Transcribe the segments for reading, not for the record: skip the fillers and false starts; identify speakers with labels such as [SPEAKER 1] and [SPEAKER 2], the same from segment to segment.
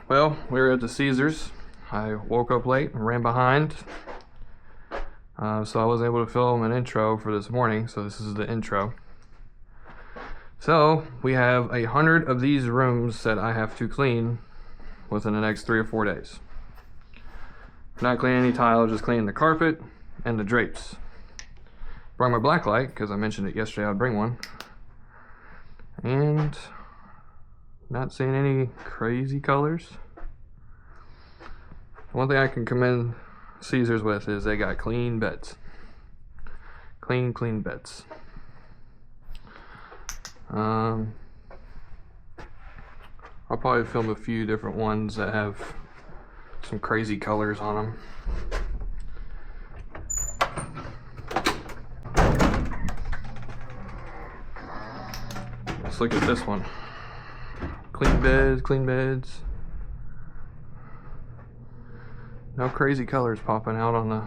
[SPEAKER 1] Well, we're at the Caesars. I woke up late and ran behind, so I wasn't able to film an intro for this morning, so this is the intro. So we have 100 of these rooms that I have to clean within the next 3 or 4 days. Not cleaning any tile, just cleaning the carpet and the drapes. Brought my black light because I mentioned it yesterday I'd bring one. And not seeing any crazy colors. One thing I can commend Caesars with is they got clean beds. Clean beds. I'll probably film a few different ones that have some crazy colors on them. Let's look at this one. Clean beds. No crazy colors popping out on the...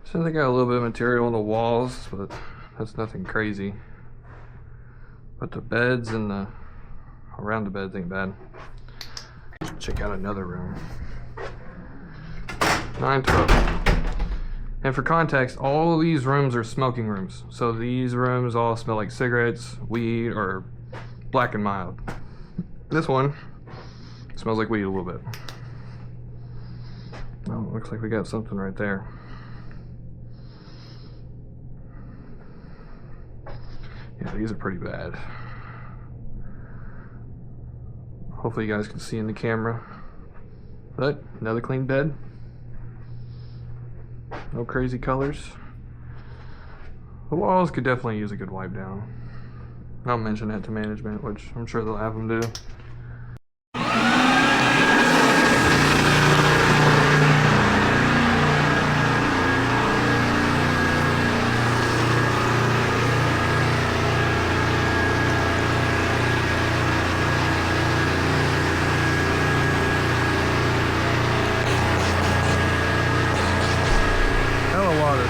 [SPEAKER 1] So they got a little bit of material on the walls, but that's nothing crazy. But the beds and the around the beds ain't bad. Check out another room. 912. And for context, all of these rooms are smoking rooms. So these rooms all smell like cigarettes, weed, or black and mild. This one smells like weed a little bit. Oh, looks like we got something right there. Yeah, these are pretty bad. Hopefully you guys can see in the camera. But another clean bed. No crazy colors. The walls could definitely use a good wipe down. I'll mention that to management, which I'm sure they'll have them do. Hella water.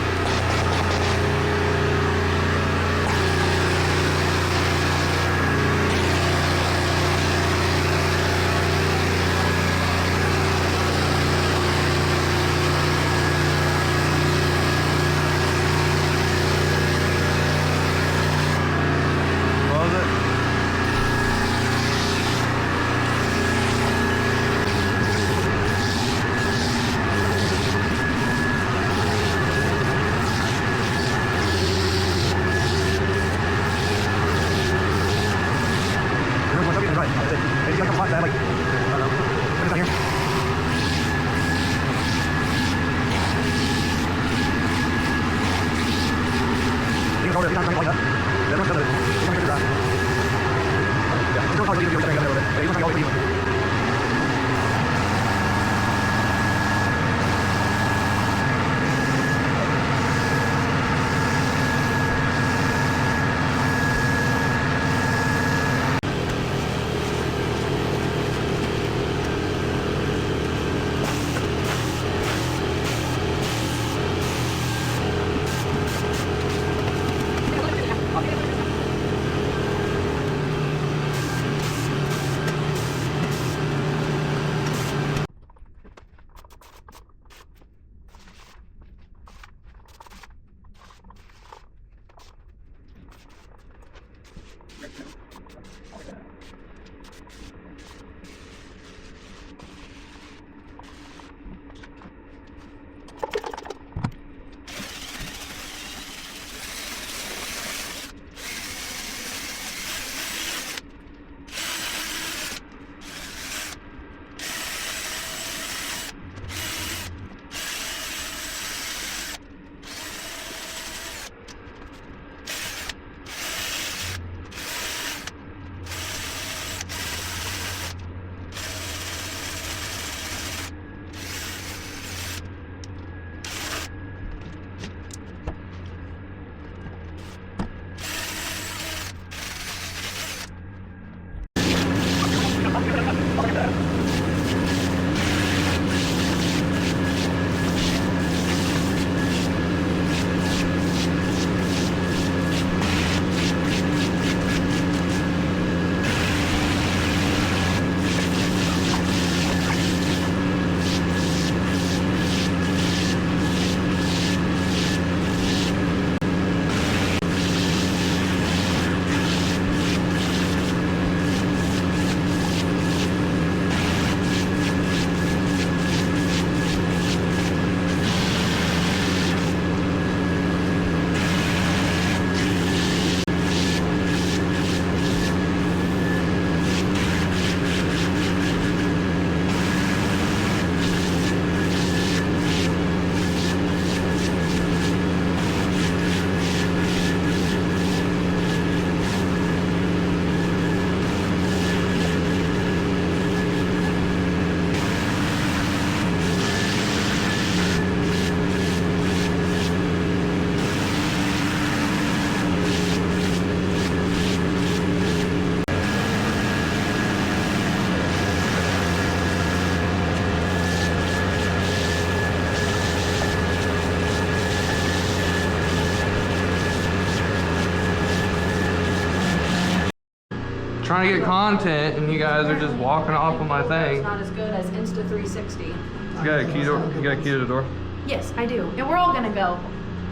[SPEAKER 1] trying to get content, and you guys are just walking off of my thing.
[SPEAKER 2] It's not as good as Insta360.
[SPEAKER 1] You got a key door? You got a key to the door?
[SPEAKER 2] Yes, I do. And we're all gonna go.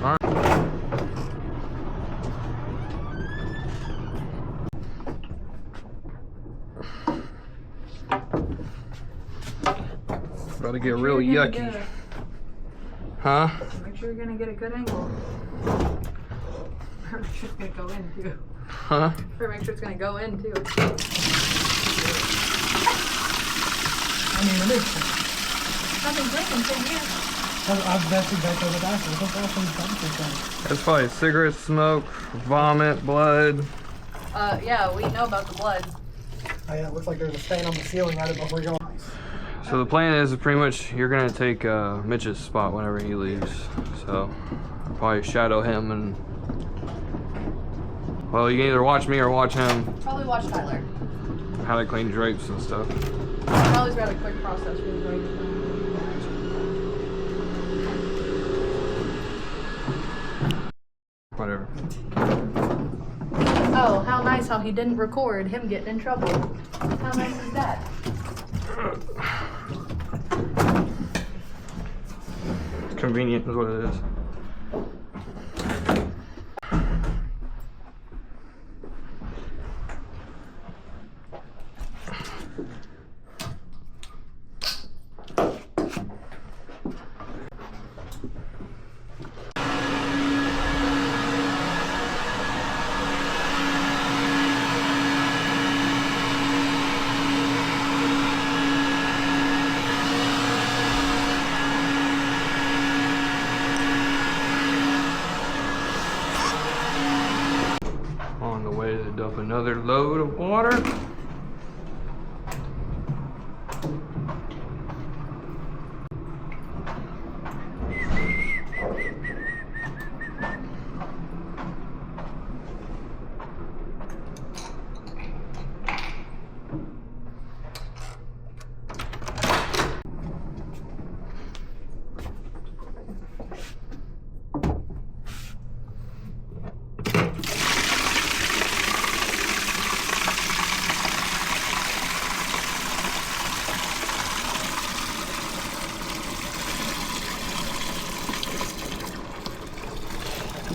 [SPEAKER 1] All right. About to get real yucky. Huh?
[SPEAKER 2] Make sure you're gonna get a good angle. Or make sure it's gonna go in too.
[SPEAKER 1] Huh?
[SPEAKER 2] Or make sure it's gonna go in too.
[SPEAKER 3] I mean, it is.
[SPEAKER 2] Nothing's breaking, same here.
[SPEAKER 3] I've vested back over the bathroom. What's that from?
[SPEAKER 1] That's probably cigarette smoke, vomit, blood.
[SPEAKER 2] Yeah, we know about the blood.
[SPEAKER 3] Oh, yeah, it looks like there's a stain on the ceiling right before we go.
[SPEAKER 1] So the plan is pretty much you're gonna take Mitch's spot whenever he leaves. So I'll probably shadow him, and well, you can either watch me or watch him
[SPEAKER 2] Probably watch Tyler.
[SPEAKER 1] how to clean drapes and stuff.
[SPEAKER 2] Tyler's got a quick process for his right.
[SPEAKER 1] Whatever.
[SPEAKER 2] Oh, how nice how he didn't record him getting in trouble. How nice is that?
[SPEAKER 1] Convenient is what it is. On the way to dump another load of water.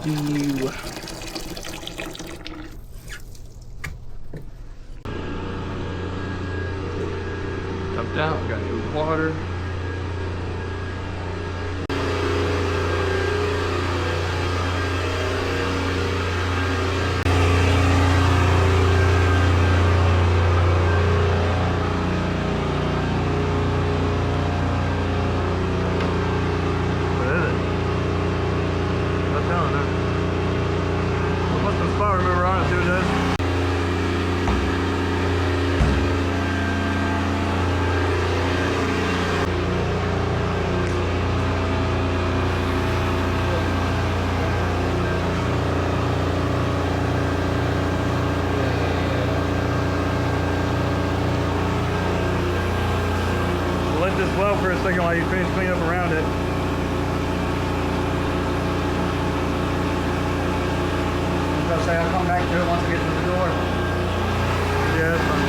[SPEAKER 1] You. Dumped out, got new water. What is it? Not telling her. I'll put some spot remover on it, see what it does. We'll let this well for a second while you finish cleaning up around it.
[SPEAKER 3] I'll say I'll come back to it once I get to the door.
[SPEAKER 1] Yeah, that's fine.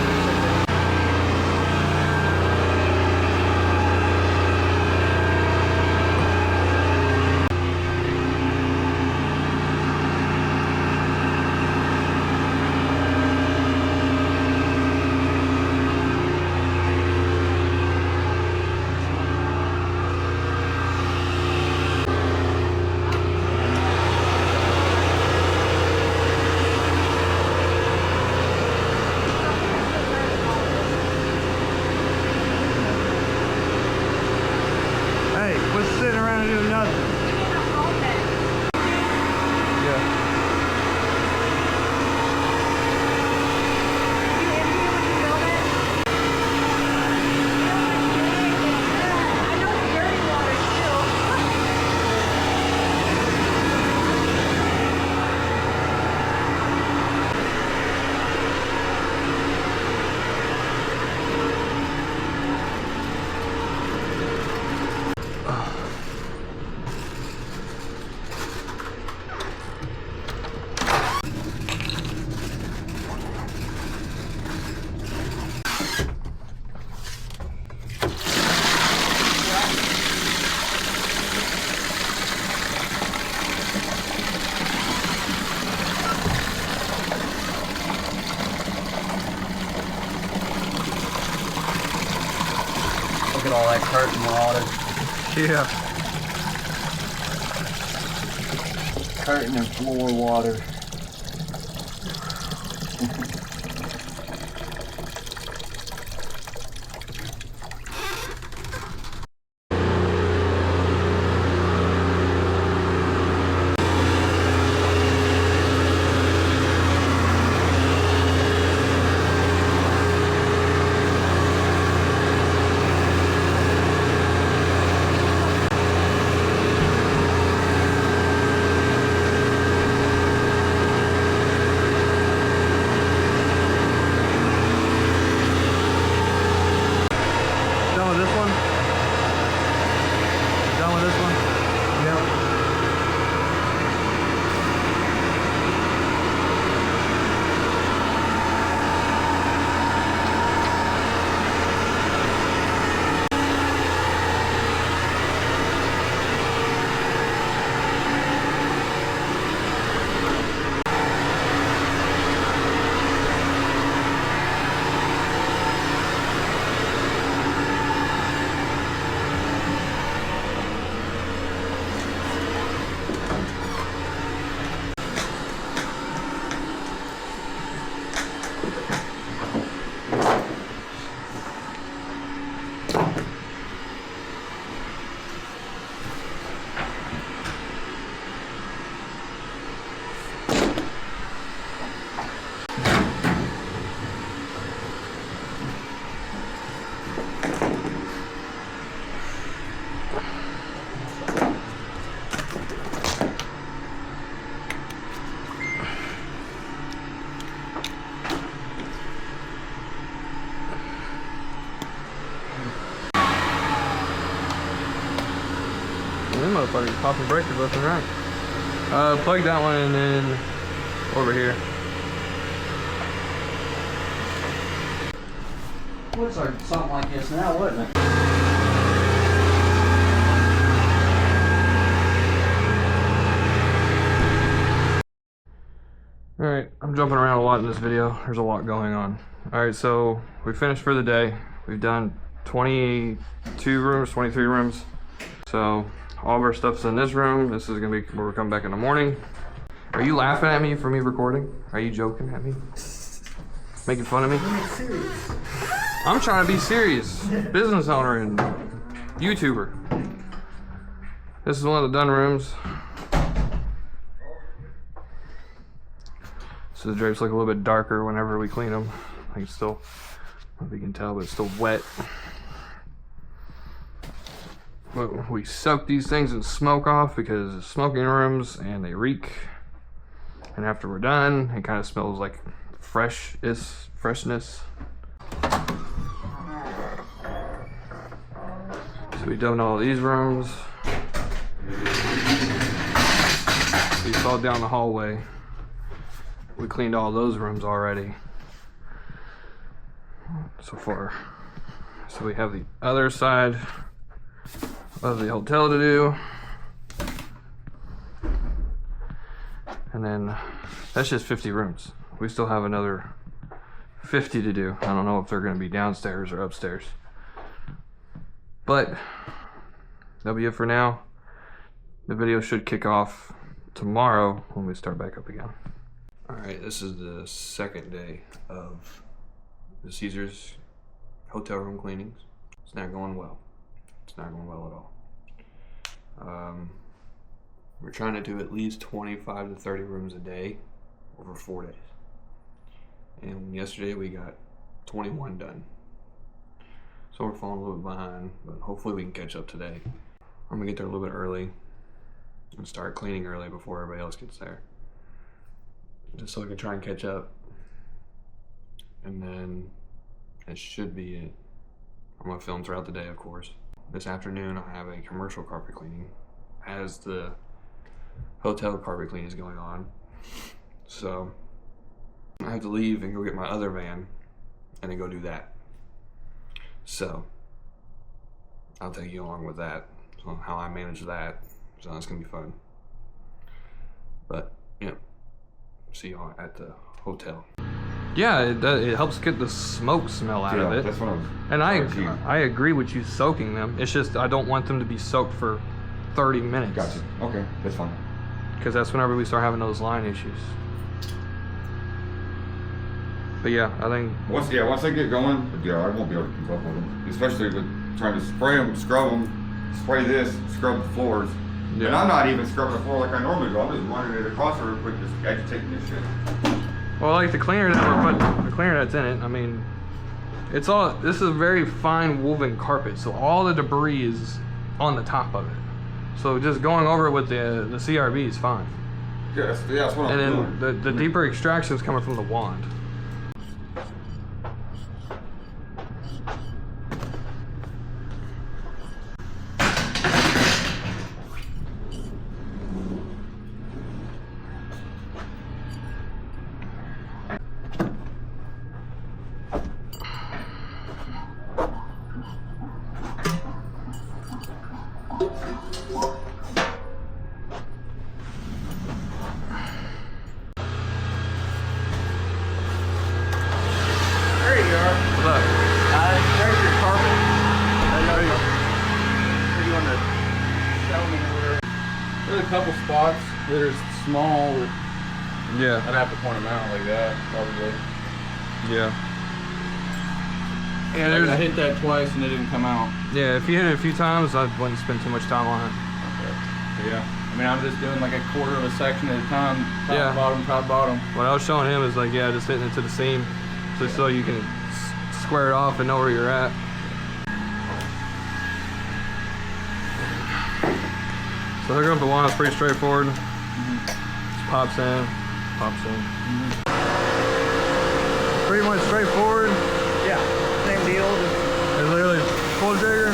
[SPEAKER 4] Look at all that curtain water.
[SPEAKER 1] Yeah.
[SPEAKER 4] Curtain and floor water.
[SPEAKER 1] Done with this one? Done with this one? Yep. These motherfuckers popping breakers left and right. Plug that one in over here.
[SPEAKER 4] Looks like something like this now, wouldn't it?
[SPEAKER 1] Alright, I'm jumping around a lot in this video. There's a lot going on. Alright, so we finished for the day. We've done 22 rooms, 23 rooms. So all of our stuff's in this room. This is gonna be where we come back in the morning. Are you laughing at me for me recording? Are you joking at me? Making fun of me? I'm trying to be serious. Business owner and YouTuber. This is one of the done rooms. So the drapes look a little bit darker whenever we clean them. Like it's still, I don't know if you can tell, but it's still wet. But we soak these things in smoke off because it's smoking rooms and they reek. And after we're done, it kind of smells like freshness. So we done all these rooms. We saw down the hallway. We cleaned all those rooms already so far. So we have the other side of the hotel to do. And then that's just 50 rooms. We still have another 50 to do. I don't know if they're gonna be downstairs or upstairs. But that'll be it for now. The video should kick off tomorrow when we start back up again. Alright, this is the second day of the Caesars hotel room cleanings. It's not going well. It's not going well at all. We're trying to do at least 25 to 30 rooms a day over 4 days. And yesterday we got 21 done. So we're falling a little bit behind, but hopefully we can catch up today. I'm gonna get there a little bit early and start cleaning early before everybody else gets there. Just so I can try and catch up. And then that should be it. I'm gonna film throughout the day, of course. This afternoon I have a commercial carpet cleaning as the hotel carpet cleaning is going on. So I have to leave and go get my other van and then go do that. So I'll take you along with that. So how I manage that. So that's gonna be fun. But yeah. See y'all at the hotel. Yeah, it helps get the smoke smell out of it.
[SPEAKER 5] That's what I was.
[SPEAKER 1] And I agree with you soaking them. It's just I don't want them to be soaked for 30 minutes.
[SPEAKER 5] Gotcha. Okay, that's fine.
[SPEAKER 1] Because that's whenever we start having those line issues. But yeah, I think
[SPEAKER 5] Once they get going, yeah, I won't be able to keep up with them. Especially with trying to spray them, scrub them, spray this, scrub the floors.
[SPEAKER 1] Yeah.
[SPEAKER 5] And I'm not even scrubbing the floor like I normally do. I'm just running it across real quick, just agitating this shit.
[SPEAKER 1] well, like the cleaner that we're putting, the cleaner that's in it. I mean, it's all. This is a very fine woven carpet, so all the debris is on the top of it. So just going over it with the CRB is fine.
[SPEAKER 5] Yeah, that's what I'm doing.
[SPEAKER 1] And then the deeper extraction is coming from the wand.
[SPEAKER 6] There's a couple spots that are small.
[SPEAKER 1] Yeah.
[SPEAKER 6] I'd have to point them out like that, probably.
[SPEAKER 1] Yeah. Yeah,
[SPEAKER 6] I hit that twice and it didn't come out.
[SPEAKER 1] Yeah, if you hit it a few times, I wouldn't spend too much time on it.
[SPEAKER 6] Okay. Yeah. I mean, I'm just doing like a quarter of a section at a time. Top,
[SPEAKER 1] Yeah.
[SPEAKER 6] bottom, top, bottom.
[SPEAKER 1] What I was showing him is like, yeah, just hitting it to the seam, just so you can square it off and know where you're at. So hooking up the wand is pretty straightforward. Just pops in, pops in. Pretty much straightforward.
[SPEAKER 6] Yeah. Same deal.
[SPEAKER 1] It's literally pull the trigger,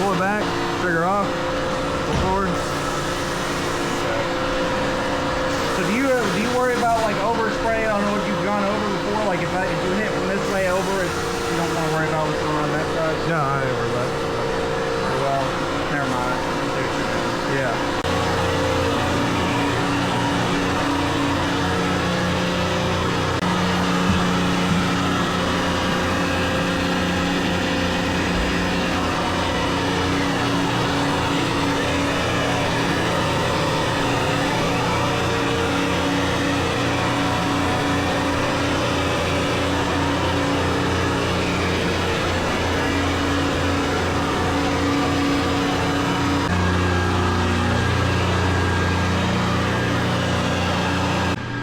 [SPEAKER 1] pull it back, trigger off, pull forward.
[SPEAKER 7] So do you worry about like overspray on what you've gone over before? Like if you hit from this way over, you don't want to worry about what's going on that side?
[SPEAKER 1] No, I ain't worried about it.
[SPEAKER 7] Well, never mind.
[SPEAKER 1] Yeah.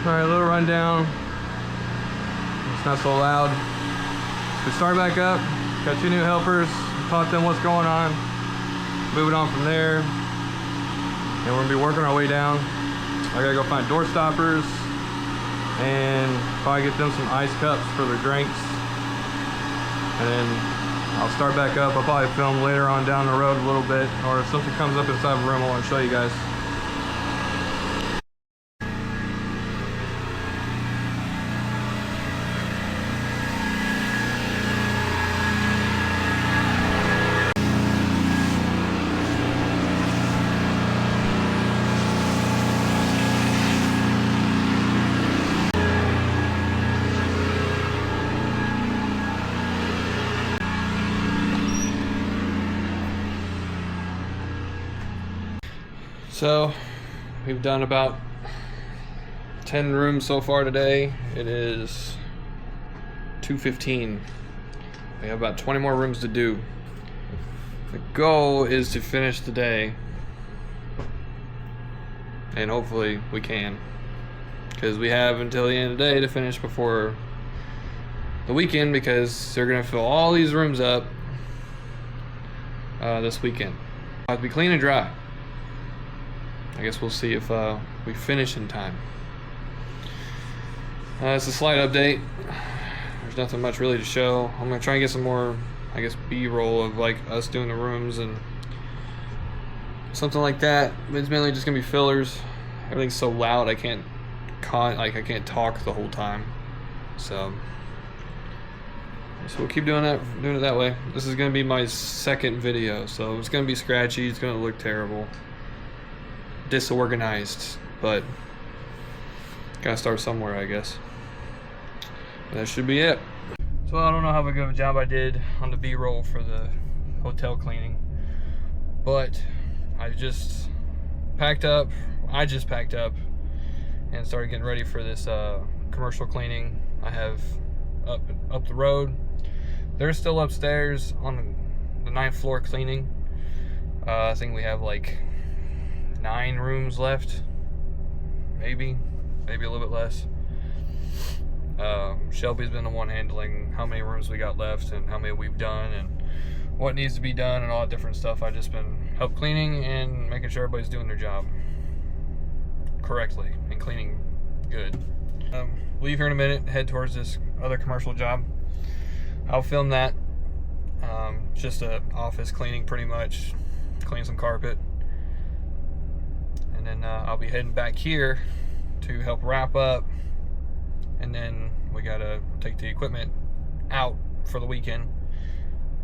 [SPEAKER 1] Alright, a little rundown. It's not so loud. We start back up. Got 2 new helpers. Taught them what's going on. Moving on from there. And we're gonna be working our way down. I gotta go find door stoppers and probably get them some ice cups for their drinks. And then I'll start back up. I'll probably film later on down the road a little bit, or if something comes up inside the room, I want to show you guys. So we've done about 10 rooms so far today. It is 2:15. We have about 20 more rooms to do. The goal is to finish the day, and hopefully we can, because we have until the end of the day to finish before the weekend, because they're gonna fill all these rooms up this weekend. I'll have to be clean and dry. I guess we'll see if we finish in time. It's a slight update. There's nothing much really to show. I'm gonna try and get some more, I guess, B-roll of like us doing the rooms and something like that. But it's mainly just gonna be fillers. Everything's so loud I can't talk the whole time. So we'll keep doing it that way. This is gonna be my second video, so it's gonna be scratchy. It's gonna look terrible, disorganized, but gotta start somewhere, I guess. that should be it. So I don't know how good of a job I did on the B-roll for the hotel cleaning, but I just packed up and started getting ready for this commercial cleaning I have up the road. They're still upstairs on the 9th floor cleaning. I think we have like 9 rooms left, maybe a little bit less. Shelby's been the one handling how many rooms we got left and how many we've done and what needs to be done and all that different stuff. I just been help cleaning and making sure everybody's doing their job correctly and cleaning good. Leave here in a minute, head towards this other commercial job. I'll film that. Just a office cleaning, pretty much. Clean some carpet, and then I'll be heading back here to help wrap up, and then we gotta take the equipment out for the weekend,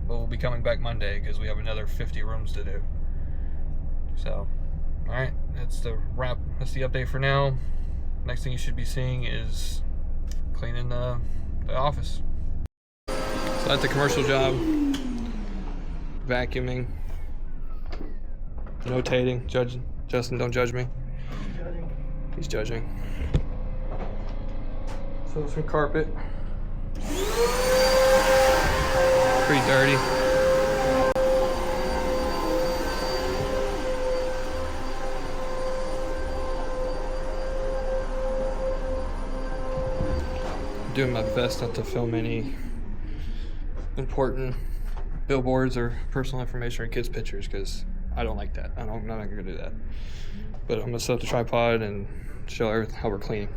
[SPEAKER 1] but we'll be coming back Monday because we have another 50 rooms to do. So, alright, that's the wrap. That's the update for now. Next thing you should be seeing is cleaning the office. So at the commercial job, vacuuming, notating, judging. Justin, don't judge me. He's judging. So some carpet. Pretty dirty. Doing my best not to film any important billboards or personal information or kids' pictures because I don't like that. I'm not gonna do that. But I'm gonna set up the tripod and show everything how we're cleaning.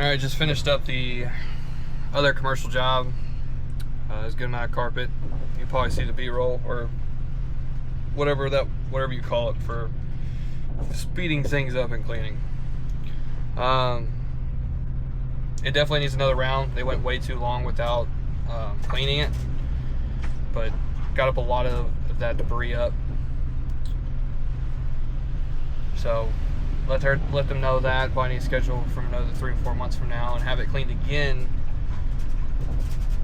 [SPEAKER 1] Alright, just finished up the other commercial job. There's a good amount of carpet. You probably see the B-roll or whatever you call it for speeding things up and cleaning. It definitely needs another round. They went way too long without cleaning it, but got up a lot of that debris up. So let them know that probably need to schedule from another 3 or 4 months from now and have it cleaned again.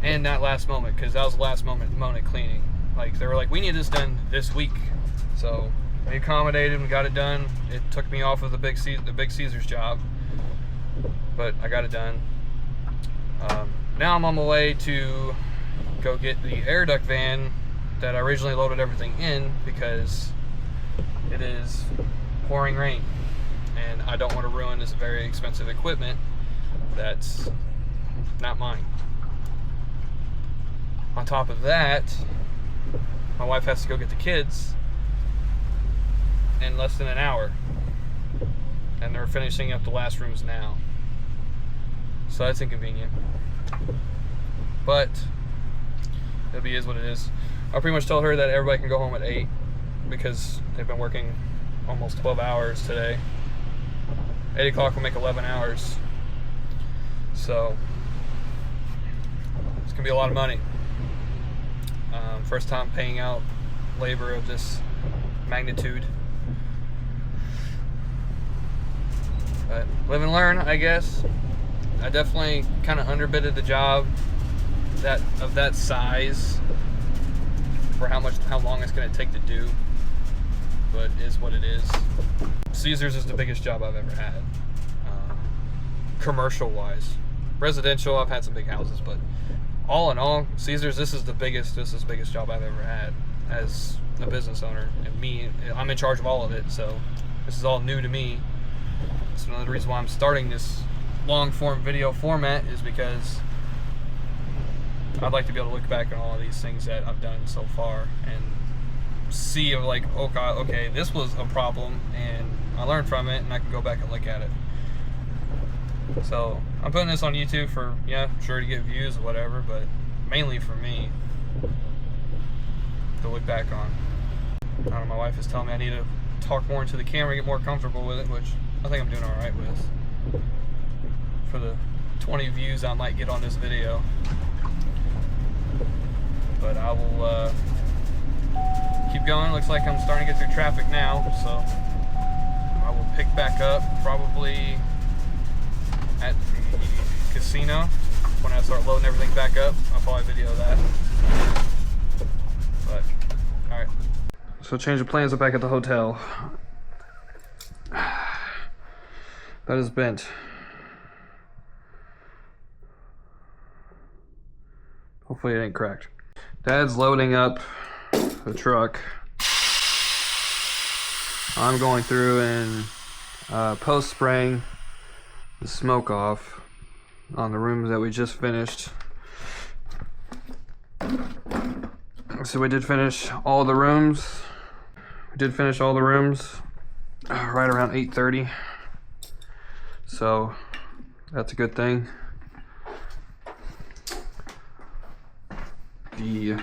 [SPEAKER 1] And that last moment, because that was the last moment cleaning. Like, they were like, we need this done this week. So we accommodated, we got it done. It took me off of the Big Caesar's job, but I got it done. Now I'm on my way to go get the air duct van that I originally loaded everything in, because it is pouring rain and I don't want to ruin this very expensive equipment that's not mine. On top of that, my wife has to go get the kids in less than an hour, and they're finishing up the last rooms now, so that's inconvenient, but it is what it is. I pretty much told her that everybody can go home at 8 because they've been working almost 12 hours today. 8 o'clock will make 11 hours, so it's gonna be a lot of money. First time paying out labor of this magnitude. But live and learn, I guess. I definitely kind of underbidded the job of that size for how long it's going to take to do. But it is what it is. Caesar's is the biggest job I've ever had, commercial wise. Residential, I've had some big houses, but all in all, Caesar's, this is the biggest job I've ever had as a business owner. And me, I'm in charge of all of it, so this is all new to me. It's another reason why I'm starting this long form video format, is because I'd like to be able to look back on all of these things that I've done so far and see of like, okay, this was a problem and I learned from it and I can go back and look at it. So I'm putting this on YouTube for, yeah, sure, to get views or whatever, but mainly for me to look back on. I don't know, my wife is telling me I need to talk more into the camera, get more comfortable with it, which I think I'm doing alright with. For the 20 views I might get on this video. But I will keep going. Looks like I'm starting to get through traffic now, so I will pick back up probably at the casino. When I start loading everything back up, I'll probably video that. But, alright. So change of plans, I'm back at the hotel. That is bent. Hopefully it ain't cracked. Dad's loading up the truck. I'm going through and post-spraying the smoke off on the rooms that we just finished. So we did finish all the rooms. Right around 8:30. So that's a good thing. The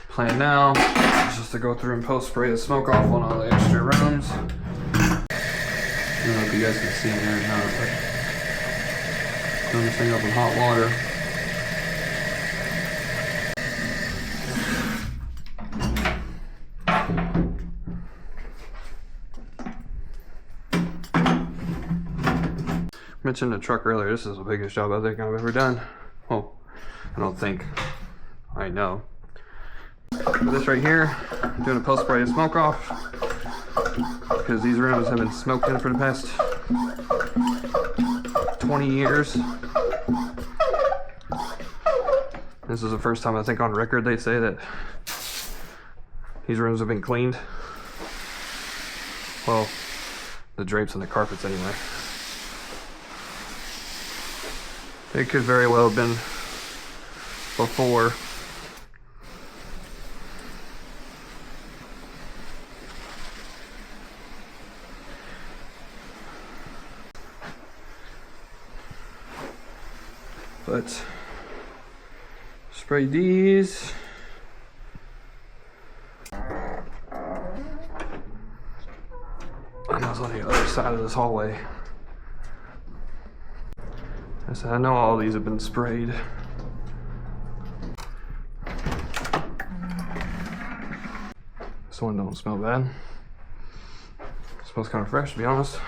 [SPEAKER 1] plan now is just to go through and post-spray the smoke off on all the extra rooms. I don't know if you guys can see in there or not, but turn this thing up in hot water. I mentioned the truck earlier. This is the biggest job I think I've ever done. Oh, I don't think. I know. For this right here, I'm doing a post-spray of smoke off because these rooms have been smoked in for the past 20 years. This is the first time I think on record they say that these rooms have been cleaned. Well, the drapes and the carpets anyway. It could very well have been before. Let's spray these. And I was on the other side of this hallway. I said, I know all these have been sprayed. This one don't smell bad. It smells kind of fresh, to be honest.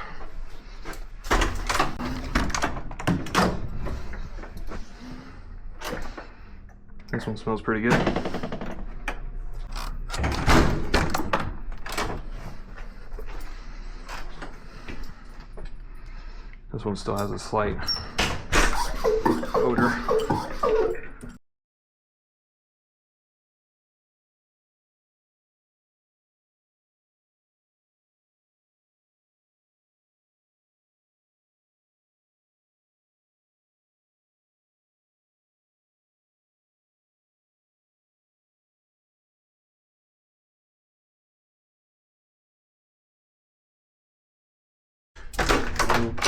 [SPEAKER 1] This one smells pretty good. This one still has a slight odor.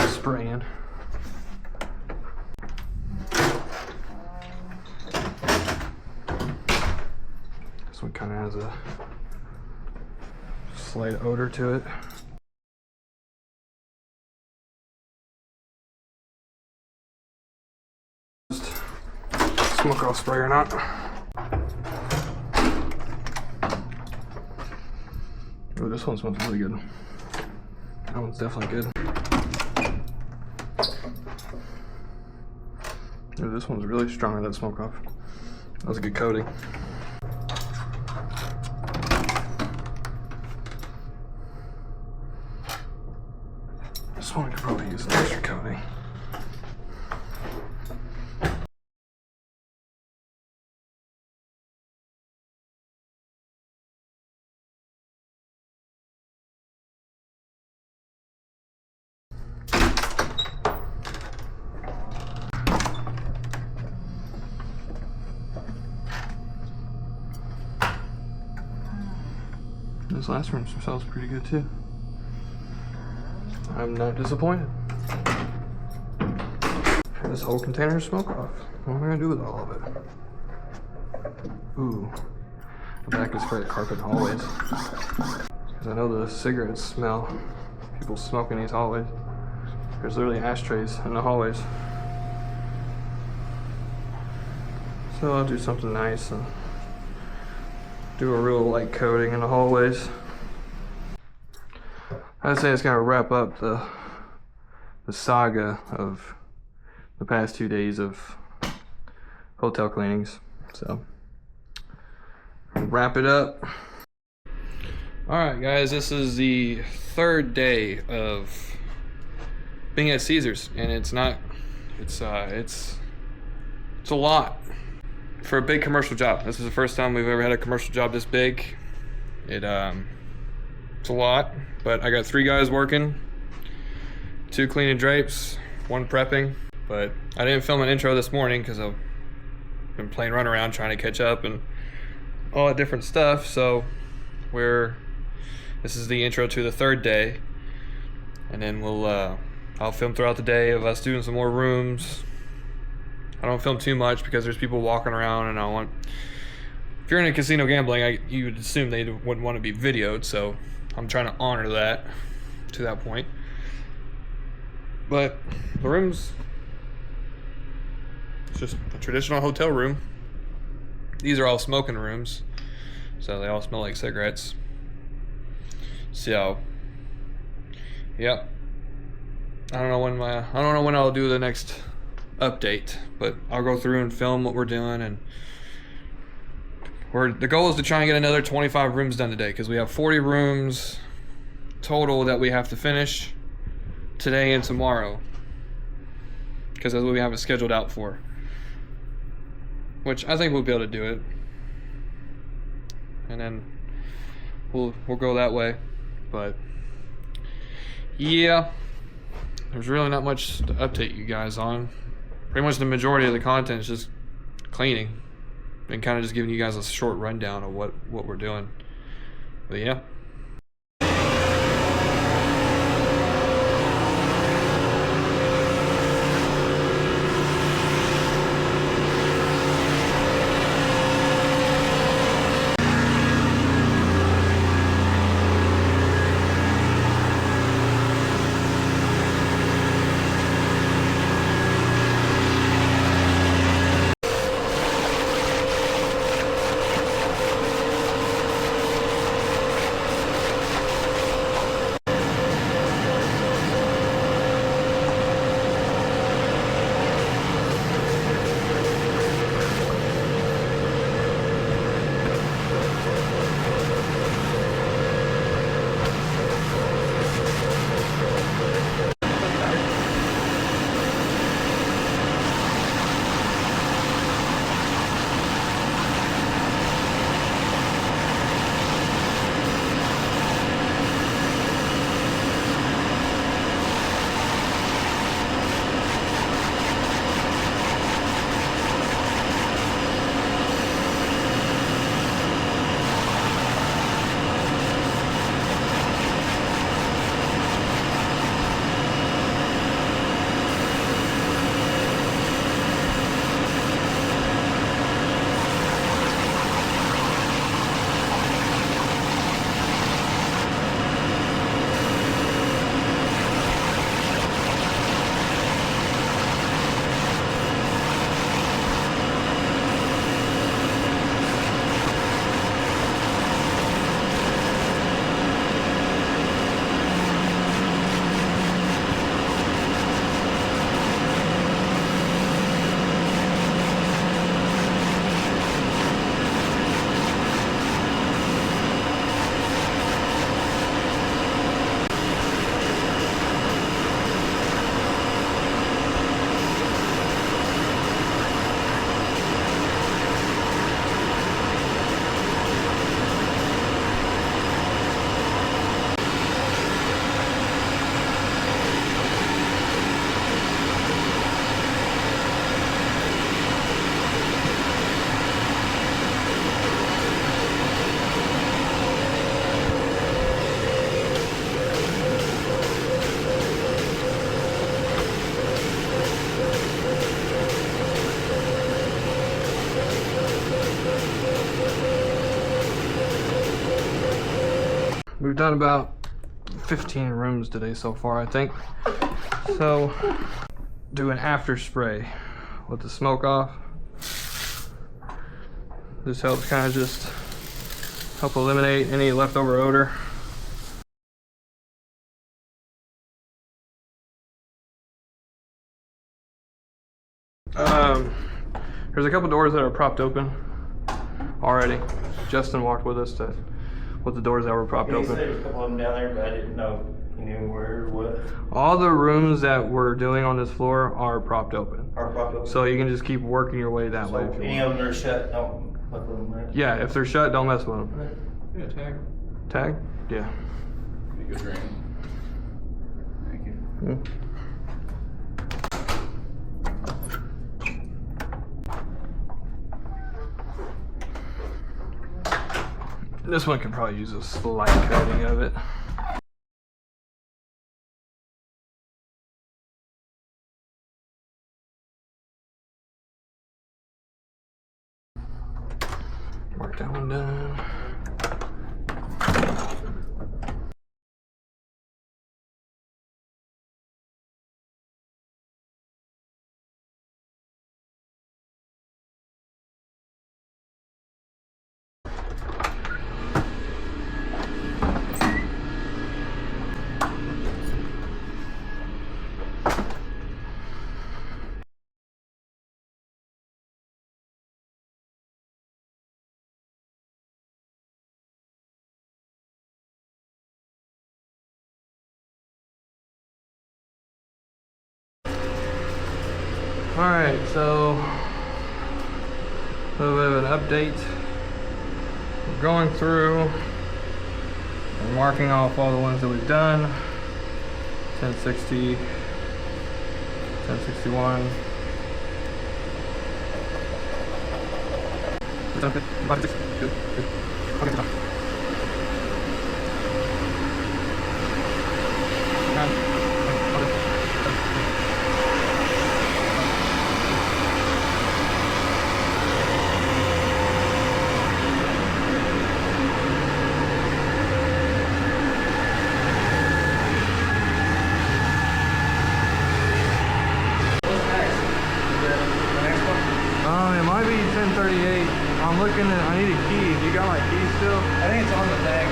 [SPEAKER 1] Spraying. This one kind of has a slight odor to it. Just smoke off spray or not. Oh, this one smells really good. That one's definitely good. Ooh, this one's really strong on that smoke off. That was a good coating. This one could probably use an extra coating. This last room smells pretty good too. I'm not disappointed. This whole container of smoke off. What am I gonna do with all of it? Ooh. I bet I could spray the carpet in hallways. Because I know the cigarettes smell. People smoke in these hallways. There's literally ashtrays in the hallways. So I'll do something nice and do a real light coating in the hallways. I'd say it's gonna wrap up the saga of the past 2 days of hotel cleanings. So wrap it up. All right, guys, this is the third day of being at Caesars, and it's a lot for a big commercial job. This is the first time we've ever had a commercial job this big. It's a lot, but I got 3 guys working, 2 cleaning drapes, 1 prepping. But I didn't film an intro this morning because I've been playing runaround trying to catch up and all that different stuff. So this is the intro to the 3rd day, and then I'll film throughout the day of us doing some more rooms. I don't film too much because there's people walking around, and if you're in a casino gambling, you would assume they wouldn't want to be videoed, so I'm trying to honor that to that point. But the rooms, it's just a traditional hotel room. These are all smoking rooms, so they all smell like cigarettes. So, yep. I don't know when I'll do the next update, but I'll go through and film what we're doing, and the goal is to try and get another 25 rooms done today, because we have 40 rooms total that we have to finish today and tomorrow, because that's what we have it scheduled out for, which I think we'll be able to do it, and then we'll go that way. But yeah, there's really not much to update you guys on. Pretty much the majority of the content is just cleaning and kind of just giving you guys a short rundown of what we're doing. But yeah. We've done about 15 rooms today so far, I think. So, do an after spray with the smoke off. This helps kind of just help eliminate any leftover odor. There's a couple doors that are propped open already. Justin walked with us with the doors that were propped open.
[SPEAKER 8] There was a couple of them down there, but I didn't know you knew where or what.
[SPEAKER 1] All the rooms that we're doing on this floor are propped open.
[SPEAKER 8] Are propped open.
[SPEAKER 1] So you can just keep working your way that
[SPEAKER 8] So
[SPEAKER 1] way if you
[SPEAKER 8] any
[SPEAKER 1] want.
[SPEAKER 8] of them are shut, don't fuck with them, right?
[SPEAKER 1] Yeah, if they're shut, don't mess with them.
[SPEAKER 6] Yeah, tag.
[SPEAKER 1] Tag? Yeah.
[SPEAKER 6] Be good drain. Thank you.
[SPEAKER 1] This one could probably use a slight coating of it. Mark that one down. Alright, so a little bit of an update. We're going through and marking off all the ones that we've done. 1060, 1061. It might be 1038. I'm looking at, I need a key. You got my key still?
[SPEAKER 7] I think it's on the tag.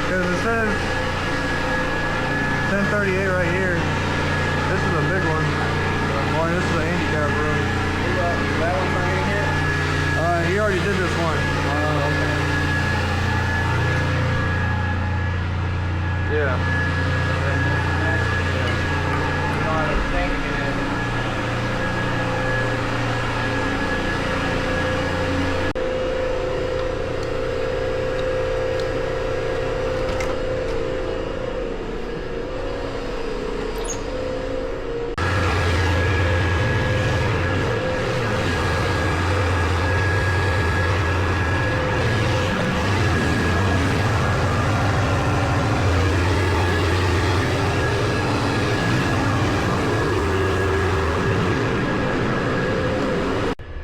[SPEAKER 1] Because it says 1038 right here. This is a big one. Or this is a handicap room.
[SPEAKER 7] That one's not in here?
[SPEAKER 1] He already did this one.
[SPEAKER 7] Oh, okay.
[SPEAKER 1] Yeah.
[SPEAKER 7] You know, I was thinking it.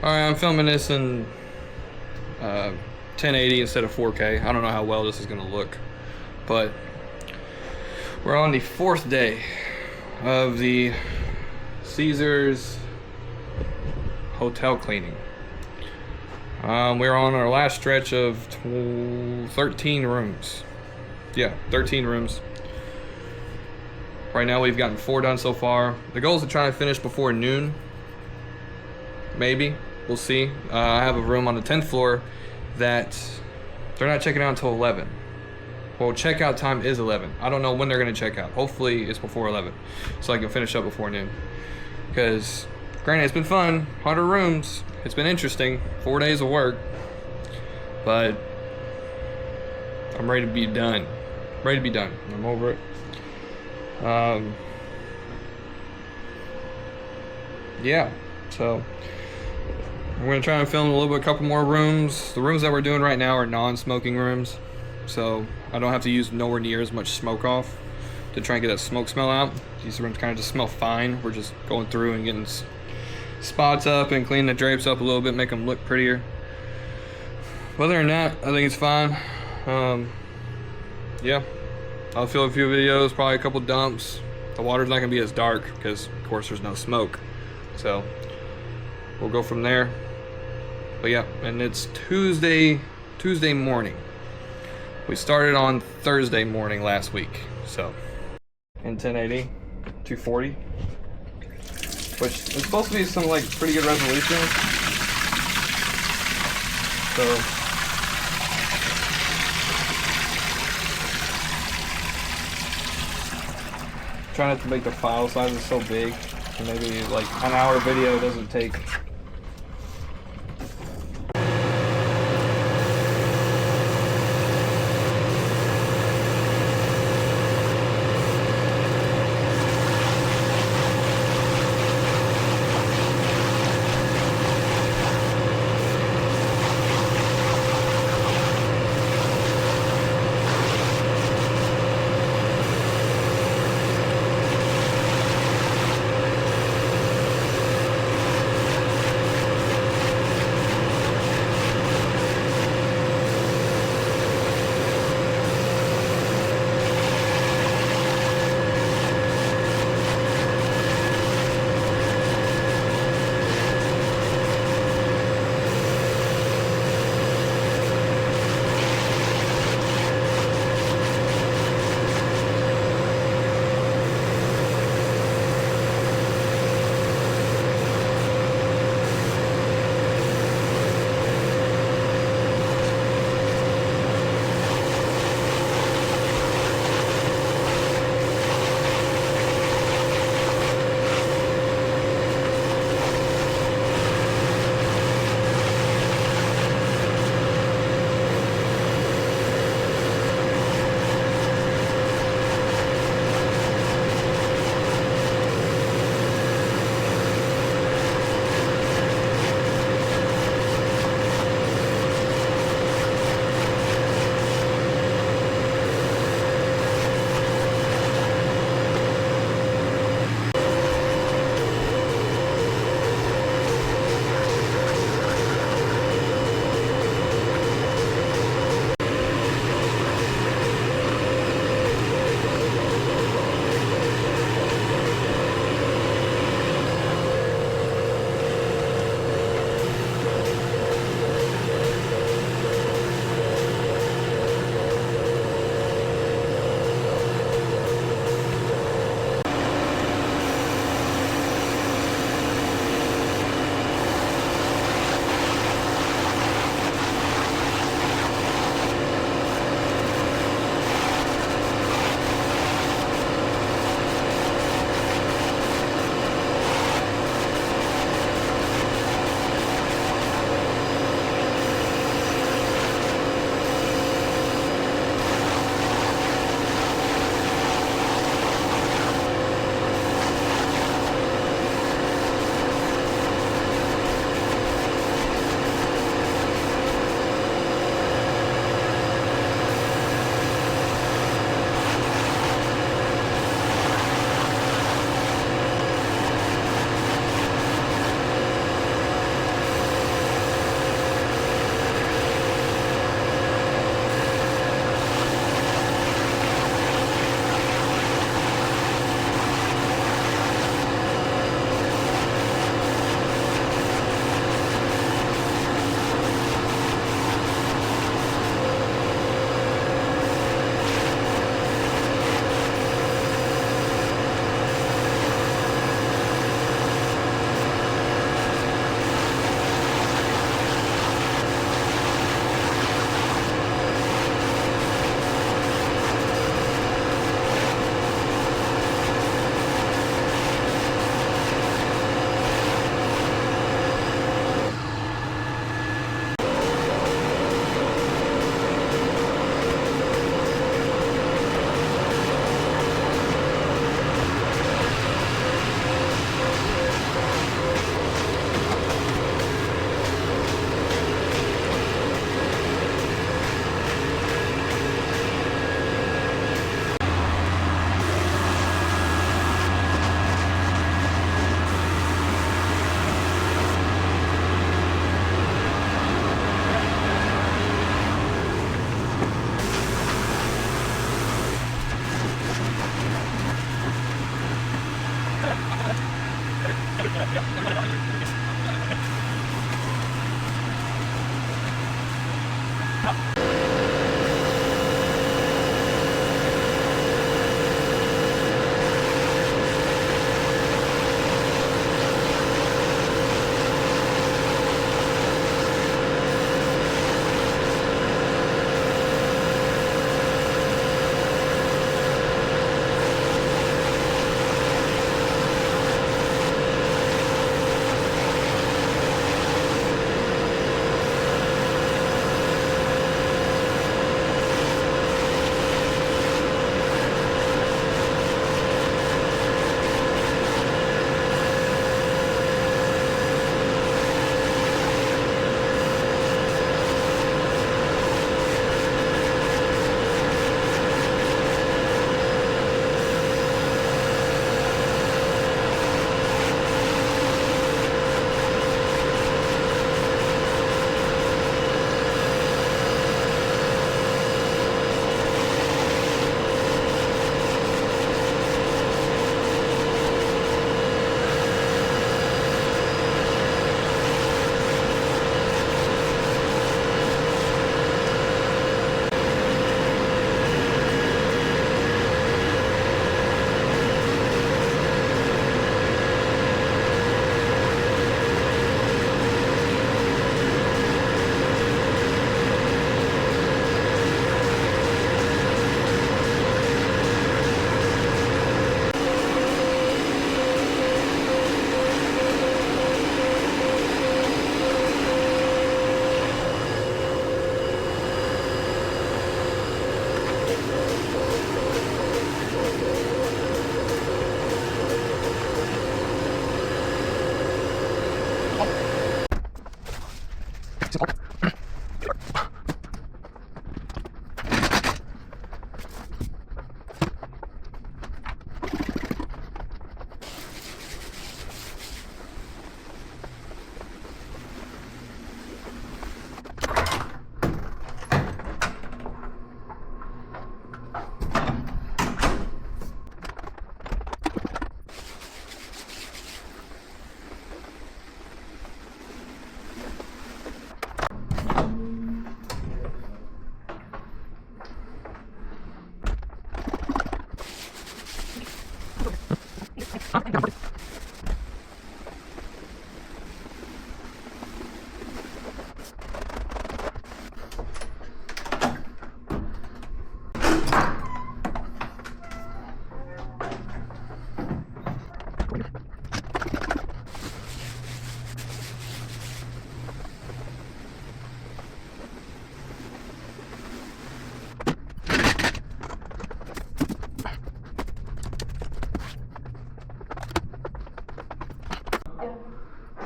[SPEAKER 1] Alright, I'm filming this in 1080 instead of 4K. I don't know how well this is going to look, but we're on the 4th day of the Caesars hotel cleaning. We're on our last stretch of 13 rooms. Yeah, 13 rooms. Right now we've gotten 4 done so far. The goal is to try and finish before noon. Maybe. We'll see. I have a room on the 10th floor that they're not checking out until 11. Well, checkout time is 11. I don't know when they're going to check out. Hopefully it's before 11 so I can finish up before noon. Because, granted, it's been fun. 100 rooms. It's been interesting. 4 days of work. But I'm ready to be done. Ready to be done. I'm over it. Yeah. So we're gonna try and film a couple more rooms. The rooms that we're doing right now are non-smoking rooms, so I don't have to use nowhere near as much smoke off to try and get that smoke smell out. These rooms kind of just smell fine. We're just going through and getting spots up and cleaning the drapes up a little bit, make them look prettier. Other than that, I think it's fine. yeah, I'll film a few videos, probably a couple dumps. The water's not gonna be as dark because of course there's no smoke. So we'll go from there. But yeah, and it's Tuesday morning. We started on Thursday morning last week, so. In 1080, 240, which is supposed to be some like pretty good resolution. So try not to make the file sizes so big. And maybe like an hour video doesn't take.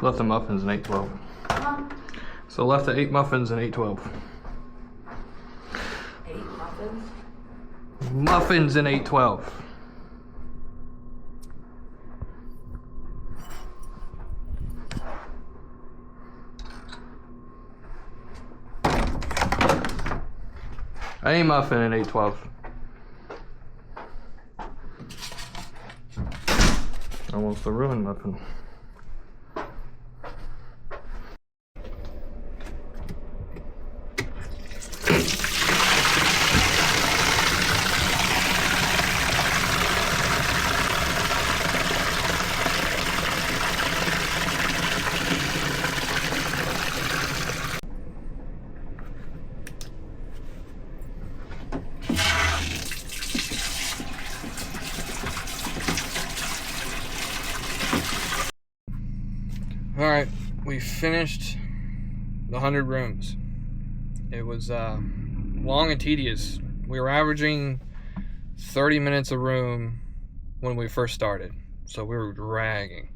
[SPEAKER 1] Left the muffins in 812. So left the 8 muffins in 812.
[SPEAKER 2] 8 muffins?
[SPEAKER 1] Muffins in 812. A muffin in 812. Almost a ruined muffin. Alright, we finished the 100 rooms. It was long and tedious. We were averaging 30 minutes a room when we first started, so we were dragging.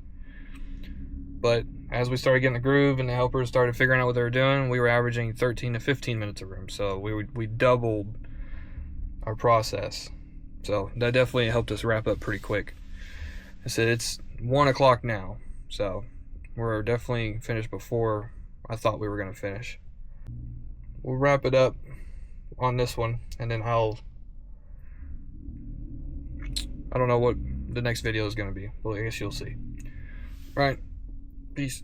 [SPEAKER 1] But as we started getting the groove and the helpers started figuring out what they were doing, we were averaging 13 to 15 minutes a room, so we doubled our process. So that definitely helped us wrap up pretty quick. I said it's 1 o'clock now, so we're definitely finished before I thought we were going to finish. We'll wrap it up on this one, and then I don't know what the next video is going to be. Well, I guess you'll see. Right. Peace.